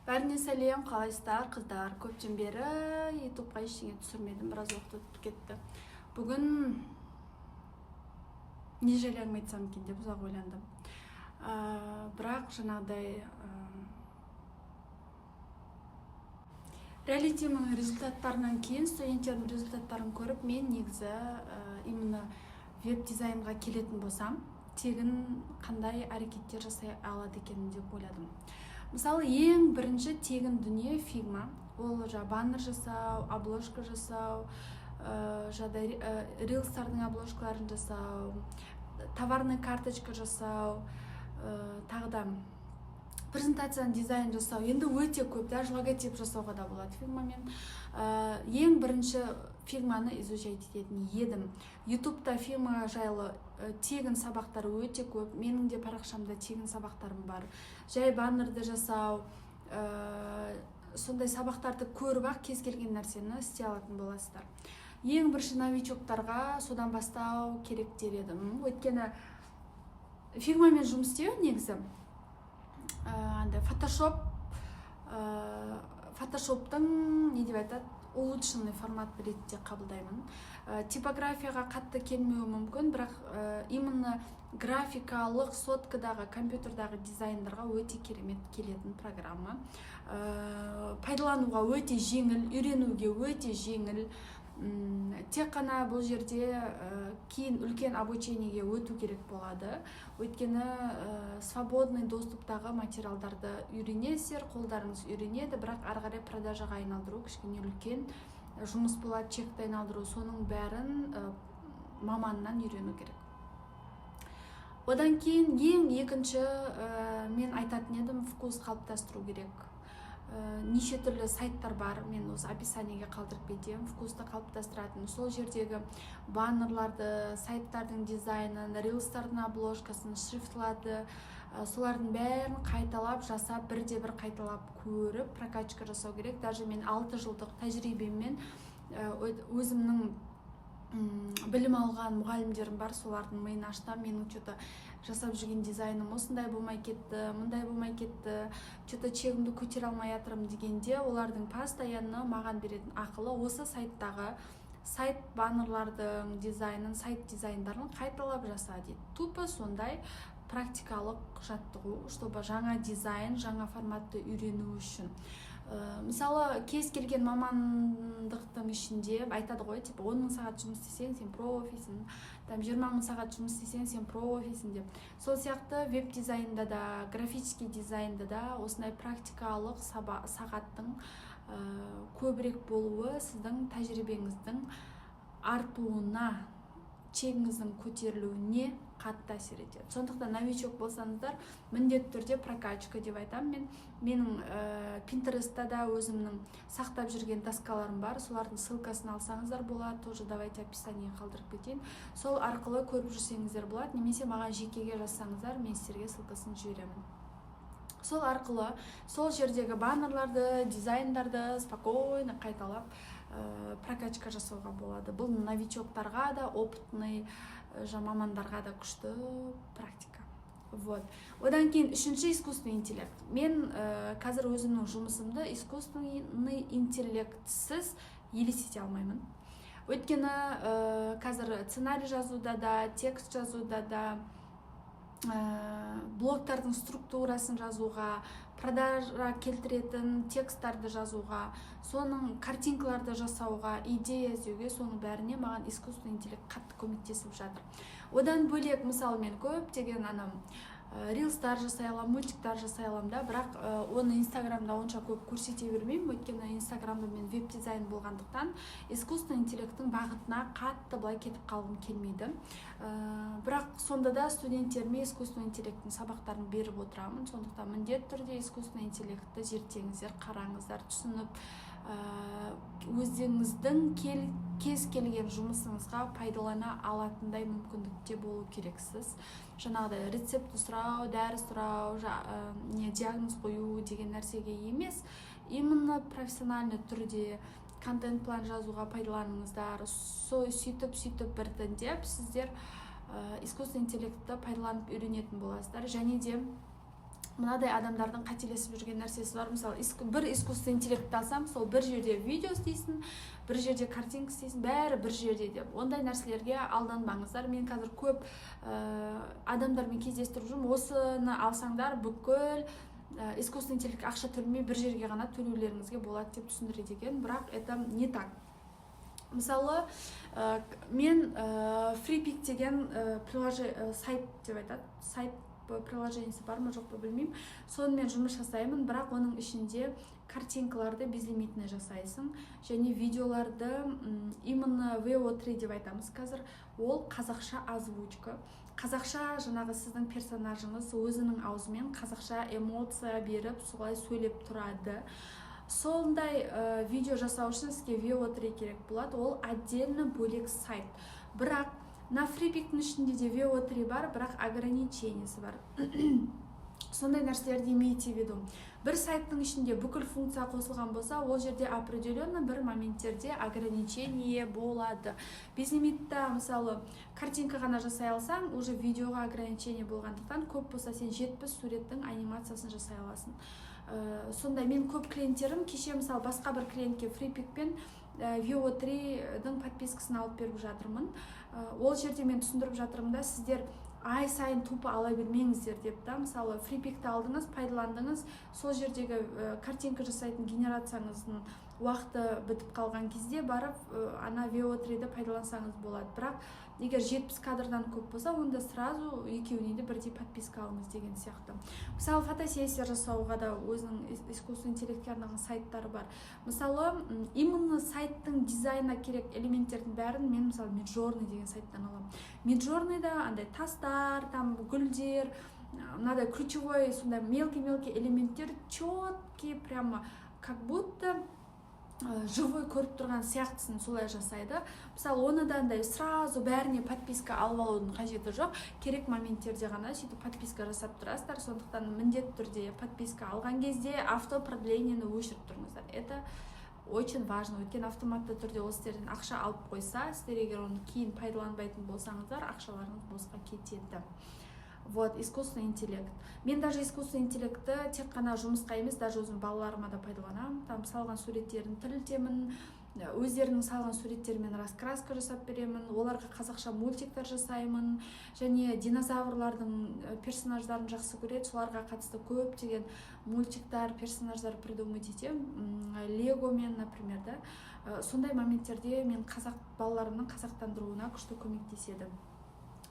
Бәріне сәлем, қалайсыздар, қыздар? Көптен бері ютубқа ештеңе түсірмедім, біраз уақыт өтіп кетті. Бүгін не жайларым айтсам екен деп ұзақ ойландым. Бірақ жаңағыдай реалитимнің результаттарынан кейін, студенттердің результаттарын көріп, мен негізі именно веб-дизайнға келетін болсам, тегін қандай әрекеттер жасай алады екенін деп ойладым. Мысалы, ең бірінші тегін дүние Figma. Ол баннер жасау, обложка жасау, рилстардың обложкаларын жасау, товарный карточка жасау, тағыда презентацияның дизайн жасау. Енді өте көп, даже логотип жасауға да болады Figmaмен. Ең бірінші Figmаны изучать ететін едім. Ютубта Figma жайлы тегін сабақтар өте көп. Менің де парақшамда тегін сабақтарым бар. Жай баннерді жасау, сондай сабақтарды көріп-ақ кез келген нәрсені істей алатын боласыздар. Ең бірінші новичоктарға содан бастау керек деп едім. Өйткені Figmaмен жұмыс істеу негізі Photoshop'тың не деп айтады, улучшенный формат ретінде қабылдаймын. Типографияға қатты келмеуі мүмкін, бірақ именно графикалық соткадағы, компьютердағы дизайндарға өте керемет келетін программа. Пайдалануға өте жеңіл, үйренуге өте жеңіл. Тек қана бұл жерде кейін үлкен обучениеге өту керек болады. Өйткені свободный доступтағы материалдарды үйренесіздер, қолдарыңыз үйренеді, бірақ ары қарай продажаға айналдыру кішкене үлкен жұмыс болады, чекті айналдыру, соның бәрін маманнан үйрену керек. Одан кейін ең екінші мен айтатын едім, вкус қалыптастыру керек. Неше түрлі сайттар бар, мен осы описаниеге қалдырып кетемін, вкусты қалыптастыратын. Сол жердегі баннерларды, сайттардың дизайнын, рилстардың обложкасын, шрифтларды, солардың бәрін қайталап жасап, бірде-бір қайталап көріп, прокачка жасау керек. Даже мен 6 жылдық тәжірибеммен өзімнің білім алған мұғалімдерім бар, солардың миын аштам. Менің что-то жасап жүрген дизайным осындай болмай кетті, мындай болмай кетті, что-то чегімді көтере алмай жатырмын дегенде, олардың постоянно маған беретін ақылы осы сайттағы сайт баннерлардың дизайнын, сайт дизайндарын қайталап жаса дейді. Тупо сондай практикалық жаттығу, чтобы жаңа дизайн, жаңа форматты үйрену үшін. Мысалы, кез келген мамандықтың ішінде айтады ғой, 10.000 сағат жұмыс істесең, сен профисің, 20.000 сағат жұмыс істесең, сен профисің деп. Сол сияқты веб-дизайнда да, графический дизайнда да осындай практикалық сағаттың көбірек болуы сіздің тәжірибеңіздің артуына, чегіңіздің көтерілуіне қатты әсер етеді. Сондықтан новичок болсаңыздар, міндетті түрде прокачка деп айтам. Менің Pinterest'та да өзімнің сақтап жүрген таскаларым бар. Солардың ссылкасын алсаңыздар болады. Тоже давайте описание қалдырып кетейін. Сол арқылы көріп жүрсеңіздер болады. Немесе маған жекеге жазсаңыздар, мен сіздерге ссылкасын жіберемін. Сол арқылы сол жердегі баннерларды, дизайндарды спокойно қайталап прокачка жасауға болады. Бұл новичоктарға да, опытный мамандарға да күшті практика. Вот. Одан кейін үшінші искусственный интеллект. Мен қазір өзімнің жұмысымды искусственный интеллектсіз елестете алмаймын. Өйткені қазір сценарий жазуда да, текст жазуда да, блогтардың структурасын жазуға, продажа келтіретін тексттарды жазуға, соның картинкаларды жасауға, идея іздеуге, соның бәріне маған искусственный интеллект қатты көмектесіп жатыр. Одан бөлек, мысалы, мен көптеген рилстар жасай алам, мультиктар жасай алам да, бірақ оны инстаграмда онша көп көрсете бермеймін, өйткені инстаграмда мен веб-дизайн болғандықтан искусственный интеллекттің бағытына қатты былай кетіп қалғым келмейді. Бірақ сонда да студенттеріме искусственный интеллекттің сабақтарын беріп отырамын. Сондықтан міндетті түрде искусственный интеллектті зерттеңіздер, қараңыздар, түсініп, өздеріңіздің кез келген жұмысыңызға пайдалана алатындай мүмкіндікте болу керексіз. Жаңағыдай рецепт сұрау, дәрі сұрау, диагноз қою деген нәрсеге емес, именно профессиональный түрде контент план жазуға пайдаланыңыздар. Сөйтіп біртіндеп сіздер искусственный интеллектті пайдаланып үйренетін боласыздар. Және де мынадай адамдардың қателесіп жүрген нәрсесі бар. Мысалы бір искусственный интеллектті алсам, сол бір жерде видео істейсің, бір жерде картинка істейсің, бәрі бір жерде деп. Ондай нәрселерге алданбаңыздар. Мен қазір көп адамдармен кездестіріп жүрмін. Осыны алсаңдар бүкіл искусственный интеллектке ақша төлемей бір жерге ғана төлеулеріңізге болады деп түсіндіреді екен. Бірақ это не так. Мысалы мен FreePic деген сайт деп айтады. Сайт приложениесі бар ма жоқ па білмеймін. Сонымен жұмыс жасаймын, бірақ оның ішінде картинкаларды безлимитный жасайсың, және видеоларды именно VO3 деп айтамыз қазір. Ол қазақша озвучка. Қазақша жаңағы сіздің персонажыңыз өзінің аузымен қазақша эмоция беріп, солай сөйлеп тұрады. Сондай видео жасау үшін сізге VO3 керек болады. Ол отдельно бөлек сайт. Бірақ на FreePic-тің ішінде де VO3 бар, бірақ ограничениесі бар. Сондай нәрселерді имейте в виду. Бір сайттың ішінде бүкіл функция қосылған болса, ол жерде определенно бір моменттерде ограничение болады. Безлимитта, мысалы, картинка ғана жасай алсаң, уже видеоға ограничение болғандықтан, көп болса сен 70 суреттің анимациясын жасай аласың. Сондай мен көп клиенттерім, кеше мысалы басқа бір клиентке FreePic-пен VO3-дің подпискасын алып беріп жатырмын. Ол жерде мен түсіндіріп жатырмын да, сіздер ай сайын тупо ала бермеңіздер деп та. Мысалы FreePic-ті алдыңыз, пайдаландыңыз, сол жердегі картинка жасайтын генерацияңыздың уақыты бітіп қалған кезде барып ана VO3-ді пайдалансаңыз болады. Бірақ егер 70 кадрдан көп болса, онда сразу екеуіне де бірдей подписка алыңыз деген сияқты. Мысалы фотосессия жасауға да өзінің искусственный интеллектке арналған сайттары бар. Мысалы именно сайттың дизайна керек элементтердің бәрін мен мысалы Midjourney деген сайттан аламын. Midjourneyда андай тастар, там гүлдер, мынадай ключевой сондай мелкий элементтер четкий, прямо как будто живой көріп тұрған сияқтысын солай жасайды. Мысалы оны да андай сразу бәріне подписка алып алудың қажеті жоқ. Керек моменттерде ғана сөйтіп подписка жасап тұрасыздар. Сондықтан міндетті түрде подписка алған кезде автопродлениені өшіріп тұрыңыздар. Это очень важно. Өйткені автоматты түрде ол сіздерден ақша алып қойса, сіздер егер оны кейін пайдаланбайтын болсаңыздар, ақшаларыңыз босқа кетеді. Вот, искусственный интеллект. Мен даже искусственный интеллектті тек қана жұмысқа емес, даже өзім балаларыма да пайдаланамын. Там салған суреттерін тірілтемін, өздерінің салған суреттерімен раскраска жасап беремін, оларға қазақша мультиктер жасаймын, және динозаврлардың персонаждарын жақсы көреді, соларға қатысты көптеген мультиктар, персонаждар придумать етемін, легомен, например, да. Сондай моменттерде мен балаларымның қазақтандыруына күшті көмектеседі.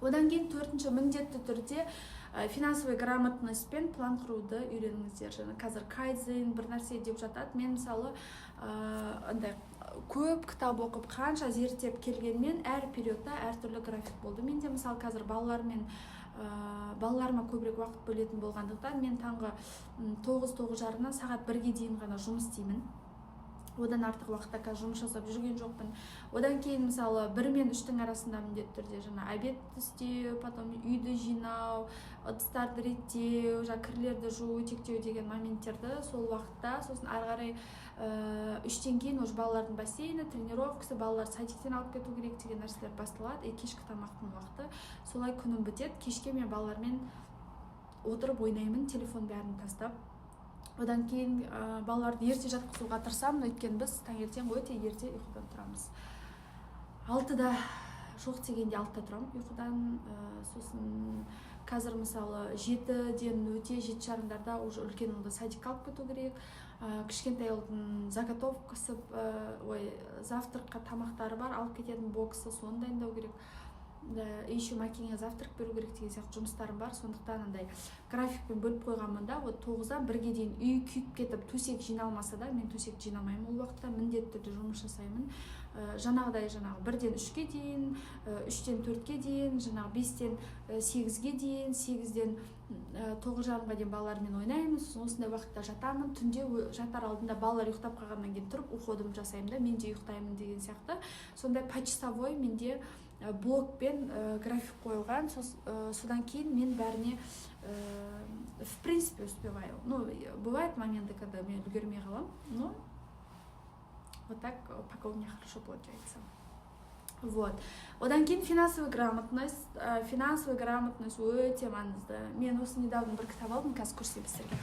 Одан кейін төртінші міндетті түрде финансовый грамотностьпен план құруды үйреніңіздер. Жаңа қазір кайдзен бір нәрсе деп жатады. Мен мысалы андай көп кітап оқып, қанша зерттеп келгенмен әр периодта әртүрлі график болды. Мен де мысалы қазір балаларыма көбірек уақыт бөлетін болғандықтан мен таңғы 9-9:30-нан сағат 1-ге дейін ғана жұмыс істеймін. Одан артық уақытта қазір жұмыс жасап жүрген жоқпын. Одан кейін мысалы 1 мен 3-тің арасында міндетті түрде жаңа обед істеу, потом үйді жинау, ыдыстарды реттеу, кірлерді жуу, тектеу деген моменттерді сол уақытта, сосын ары қарай 3-тен кейін уже балалардың бассейні, тренировкасы, балалар садиктен алып кету керек деген нәрселер басталады. Кешкі тамақтың уақыты. Солай күнім бітеді. Кешке мен балалармен отырып ойнаймын, телефон бәрін тастап. Одан кейін балаларды ерте жатқызуға тырысамын, өйткені біз таңертең өте ерте ұйқыдан тұрамыз. 6-да жоқ дегенде 6-да тұрамын ұйқыдан. Сосын қазір мысалы 7-ден өте 7:30-дарда уже үлкен ұлды садикқа алып кету керек. Кішкентай ұлдың заготовкасы, завтракқа тамақтары бар, алып кететін боксы, соны дайындау керек. Еще макинге завтрак беру керек деген сияқты жұмыстарым бар. Сондықтан андай графикпен бөліп қойғанмын да, 9-дан 1-ге дейін үй күйіп кетіп, төсек жиналмаса да, мен төсек жинамаймын. Ол уақытта міндетті түрде жұмыс жасаймын. Жаңағыдай 1-ден 3-ге дейін, 3-тен 4-ге дейін, 5-тен 8-ге дейін, 8-ден 9:30-ға дейін балалармен ойнаймыз. Осындай уақытта жатамын. Түнде жатар алдында балалар ұйықтап қалғаннан кейін тұрып уходым жасаймын да, мен де ұйықтаймын деген сияқты. Сондай почасовой менде блокпен график қойылған. Содан кейін мен бәріне в принципе успеваю. Ну, бывают моменты, когда мен үлгермей қалам, но вот так пока у меня хорошо получается. Вот. Одан кейін финансовый грамотность өте маңызды. Мен осы недавно бір кітап алдым, қазір көрсетемін сіздерге.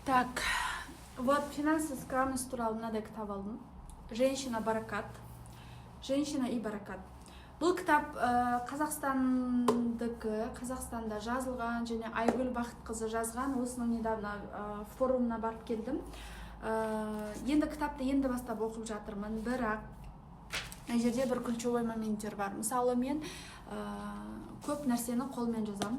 Так, вот финансовый грамотность туралы мынадай кітап алдым. Женщина и баракат. Бұл кітап Қазақстанда жазылған, және Айгүл Бақытқызы жазған. Осының недавно форумына барып келдім. Енді кітапты енді бастап оқып жатырмын, бірақ жерде бір ключевой моменттер бар. Мысалы, мен көп нәрсені қолмен жазам.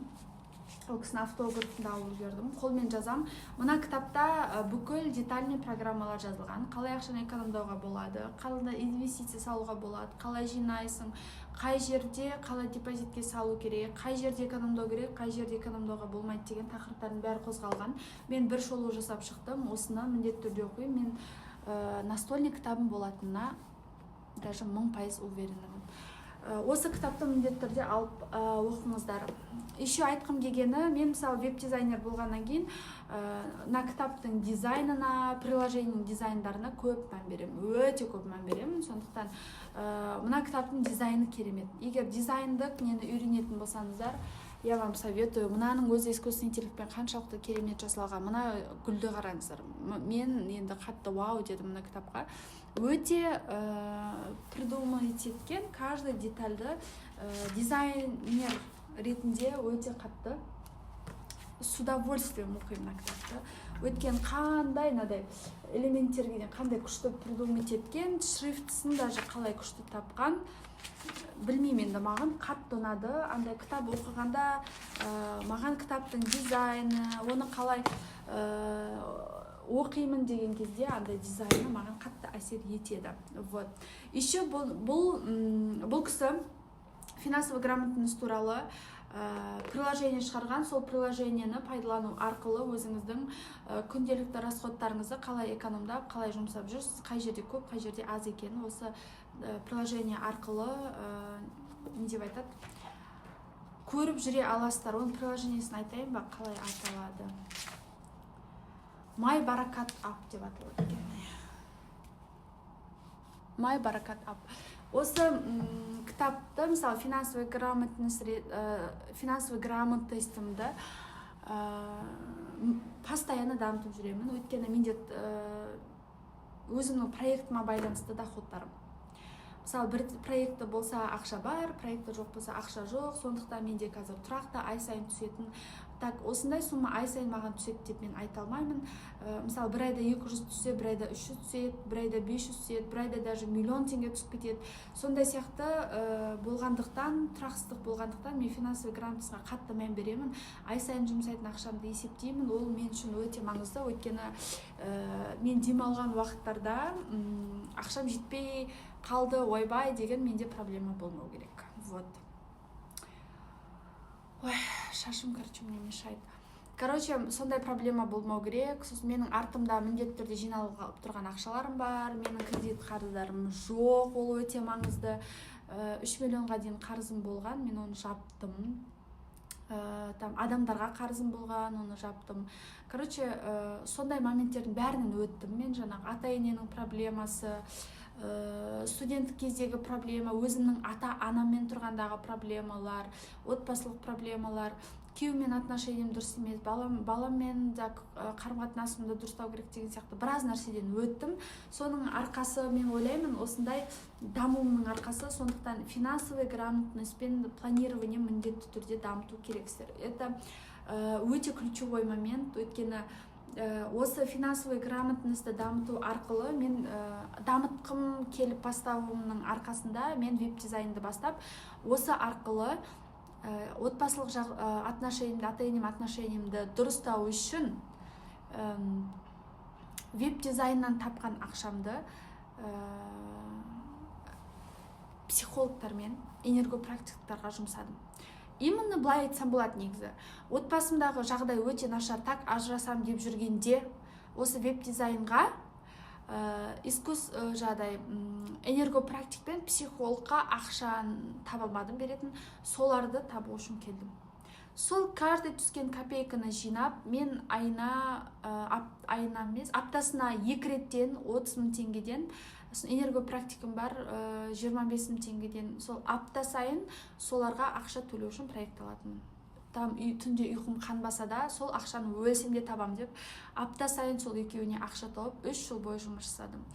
Ол кісінің автографын да алып үлгердім. Қолмен жазам. Мына кітапта бүкіл детальный программалар жазылған. Қалай ақшаны экономдауға болады, қалай инвестиция салуға болады, қалай жинайсың, қай жерде қалай депозитке салу керек, қай жерде экономдау керек, қай жерде экономдауға болмайды деген тақырыптардың бәрі қозғалған. Мен бір шолу жасап шықтым. Осыны міндетті түрде оқимын. Мен настольный кітабым болатынына даже 1000% уверенмін. Осы кітапты міндетті түрде алып оқыңыздар. Еще айтқым келгені, мен мысалы веб-дизайнер болғаннан кейін мына кітаптың дизайнына, приложениенің дизайндарына көп мән беремін, өте көп мән беремін. Сондықтан мына кітаптың дизайны керемет. Егер дизайндық нені үйренетін болсаңыздар, я вам советую. Мынаның өзі искусственный интеллектпен қаншалықты керемет жасалған. Мына гүлді қараңыздар. Мен енді қатты вау дедім мына кітапқа. Өте придумать еткен каждый детальді дизайнер ретінде өте қатты с удовольствием оқимын мына кітапты. Өткен қандай мынадай элементтерге қандай күшті придумать еткен, шрифтісін даже қалай күшті тапқан, білмеймін енді, маған қатты ұнады. Андай кітап оқығанда маған кітаптың дизайны, оны қалай оқимын деген кезде андай дизайны маған қатты әсер етеді. Вот. Еще бұл кісі финансовый грамотность туралы приложение шығарған. Сол приложениені пайдалану арқылы өзіңіздің күнделікті расходтарыңызды қалай экономдап, қалай жұмсап жүрсіз, қай жерде көп, қай жерде аз екенін осы приложение арқылы не деп айтады, көріп жүре аласыздар. Оның приложениесін айтайын ба, қалай аталады? My Barakat App деп аталады екен. My Barakat App. Осы кітапты, мысалы, финансовый грамотностьтымды постоянно дамытып жүремін. Өйткені менде өзімнің проектіма байланысты доходтарым. Мысалы, бір проекті болса ақша бар, проекті жоқ болса ақша жоқ. Сондықтан менде қазір тұрақты ай сайын түсетін. Так, осындай сумма ай сайын маған түседі деп мен айта алмаймын. Мысалы, бір айда 200 түссе, бір айда 300 түседі, бір айда 500 түседі, бір айда даже 1 000 000 теңге түсіп кетеді. Сондай сияқты болғандықтан, тұрақсыздық болғандықтан мен финансовый грамотностьқа қатты мән беремін. Ай сайын жұмсайтын ақшамды есептеймін. Ол мен үшін өте маңызды. Өйткені мен демалған уақыттарда ақшам жетпей қалды, ойбай деген менде проблема болмау керек. Вот. Ой, шашым, короче, мне мешает. Короче, сондай проблема болмау керек. Сосын менің артымда міндетті түрде жиналып тұрған ақшаларым бар. Менің кредит қарыздарым жоқ, ол өте маңызды. 3 миллионға дейін қарызым болған, мен оны жаптым. Адамдарға қарызым болған, оны жаптым. Короче, сондай моменттердің бәрінен өттім. Мен жаңағы ата-ененің проблемасы, студенттік кездегі проблема, өзімнің ата-анаммен тұрғандағы проблемалар, отбасылық проблемалар, күйеумен отношениям дұрыс емес, баламмен қарым-қатынасымды дұрыстау керек деген сияқты біраз нәрседен өттім. Соның арқасы, мен ойлаймын, осындай дамуымның арқасы. Сондықтан финансовый грамотность пен планирование міндетті түрде дамыту керексіздер. Это өте ключевой момент. Өйткені осы финансовый грамотностьті дамыту арқылы мен дамытқым келіп бастауымның арқасында мен веб-дизайнды бастап, осы арқылы отбасылық отношениямды, ата-енем отношениямды дұрыстау үшін веб-дизайннан тапқан ақшамды психологтар мен энергопрактиктарға жұмсадым. Именно былай айтсам болады негізі. Отбасымдағы жағдай өте нашар, так ажырасам деп жүргенде осы веб-дизайнға энергопрактик пен психологқа ақшаны таба алмадым беретін, соларды табу үшін келдім. сол каждый түскен копейканы жинап мен айына емес аптасына 2 реттен 30 000 теңгеден, энергопрактикам бар, 25 000 теңгеден сол апта сайын соларға ақша төлеу үшін проект алатынмын. Там түнде ұйқым қанбаса да сол ақшаны өлсем де табам деп апта сайын сол екеуіне ақша тауып 3 жыл бойы жұмыс жасадым.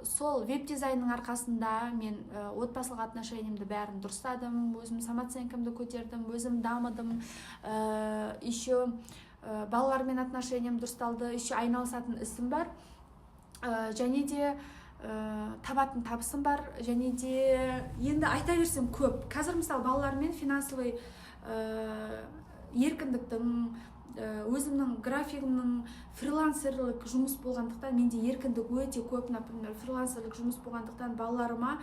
Сол веб-дизайнның арқасында мен отбасылық отношениямды бәрін дұрыстадым, өзім самооценкамды көтердім, өзім дамыдым, еще балалармен отношениям дұрысталды, еще айналысатын ісім бар, және де табатын табысым бар, және де енді айта берсем көп. Қазір мысалы балалармен финансовый еркіндіктің, өзімнің графигімнің фрилансерлік жұмыс болғандықтан, менде еркіндік өте көп. Например, фрилансерлік жұмыс болғандықтан балаларыма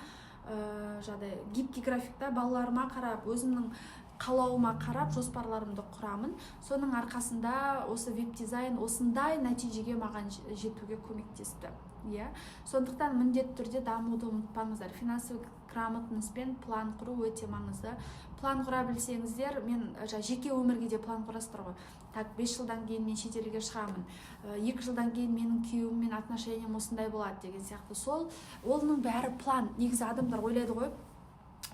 гибкий графикта балаларыма қарап, өзімнің қалауыма қарап жоспарларымды құрамын. Соның арқасында осы веб-дизайн осындай нәтижеге маған жетуге көмектесті. Сондықтан міндетті түрде дамуды ұмытпаңыздар. Финансовый грамотностьпен план құру өте маңызды. План құра білсеңіздер, мен жеке өмірге де план құрасыздар ғой. Так, 5 жылдан кейін мен шетелге шығамын, 2 жылдан кейін менің күйеуіммен отношениям осындай болады деген сияқты. Оның бәрі план. Негізі адамдар ойлайды ғой,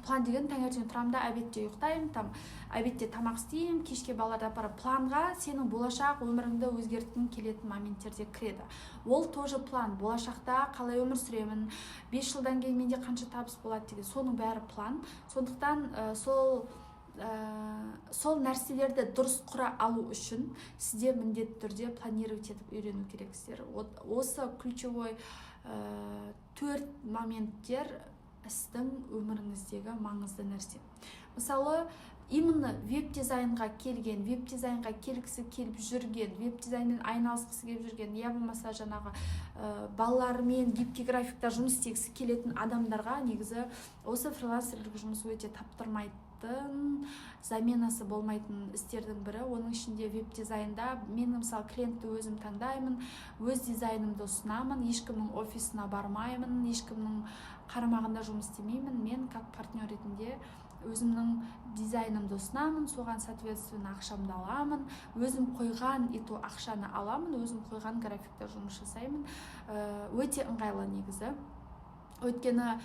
план деген таңертең тұрамын да обедте ұйықтаймын, обедте тамақ істеймін, кешке балаларды апарып. Планға сенің болашақ өміріңді өзгерткің келетін моменттер кіреді. Ол тоже план. Болашақта қалай өмір сүремін, 5 жылдан кейін менде қанша табыс болады деген, соның бәрі план. Сондықтан сол нәрселерді дұрыс құра алу үшін сізде міндетті түрде планировать етіп үйрену керексіздер. Осы ключевой 4 моменттер сіздің өміріңіздегі маңызды нәрсе. Мысалы, именно веб-дизайнға келген, веб-дизайнға келгісі келіп жүрген, веб-дизайнмен айналысқысы келіп жүрген, я болмаса балалармен гибкий графикта жұмыс істегісі келетін адамдарға негізі осы фрилансерлік жұмыс өте таптырмайтын, заменасы болмайтын істердің бірі. Оның ішінде веб-дизайнда мен мысалы клиентті өзім таңдаймын, өз дизайнымды ұсынамын, ешкімнің офисына бармаймын, ешкімнің қарамағында жұмыс істемеймін. Мен как партнер ретінде өзімнің дизайнымды ұсынамын, соған соответственно ақшамды аламын, өзім қойған ақшаны аламын, өзім қойған графикта жұмыс жасаймын. Өте ыңғайлы негізі. Өйткені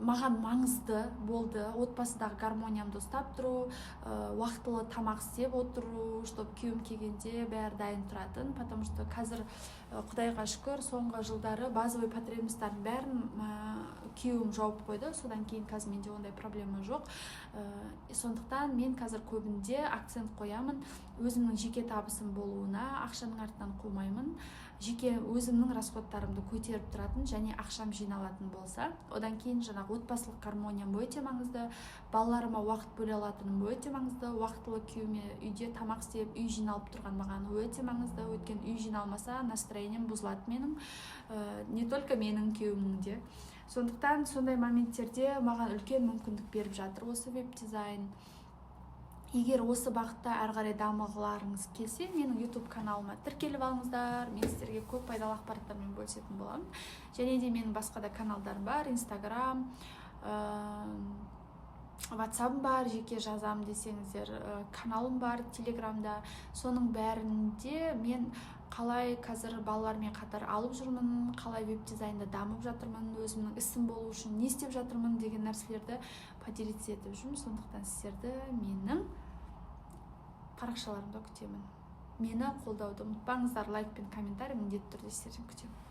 маған маңызды болды отбасыдағы гармониямды ұстап тұру, уақытылы тамақ істеп отыру, чтобы күйеуім келгенде бәрі дайын тұратын. Потому что қазір Құдайға шүкір соңғы жылдары базовый потребностьтардың бәрін күйеуім жауып қойды. Содан кейін қазір менде ондай проблема жоқ. Сондықтан мен қазір көбінде акцент қоямын өзімнің жеке табысым болуына, ақшаның артынан қумаймын. Жеке өзімнің расходтарымды көтеріп тұратын және ақшам жиналатын болса, одан кейін отбасылық гармониям өте маңызды, балаларыма уақыт бөле алатыным өте маңызды, уақытылы күйеуіме үйде тамақ істеп, үй жиналып тұрған маған өте маңызды. Өйткені үй жиналмаса настроением бұзылады менің, не только менің, күйеуімнің де. Сондықтан сондай моменттерде маған үлкен мүмкіндік беріп жатыр осы веб-дизайн. Егер осы бағытта әрі қарай дамығыларыңыз келсе, менің YouTube каналыма тіркеліп алыңыздар. Мен сіздерге көп пайдалы ақпараттармен бөлісетін боламын. Және де менің басқа да каналдарым бар, Instagram, WhatsApp'ым бар, жеке жазам десеңіздер, каналым бар Telegram'да. Соның бәрінде мен қалай қазір балалармен қатар алып жүрмін, қалай веб-дизайнда дамып жатырмын, өзімнің ісім болу үшін не істеп жатырмын деген нәрселерді поделиться етіп жүрмін. Сондықтан сіздерді менің парақшаларымда күтемін. Мені қолдауды ұмытпаңыздар, лайк пен комментарий міндетті түрде сіздерден күтемін.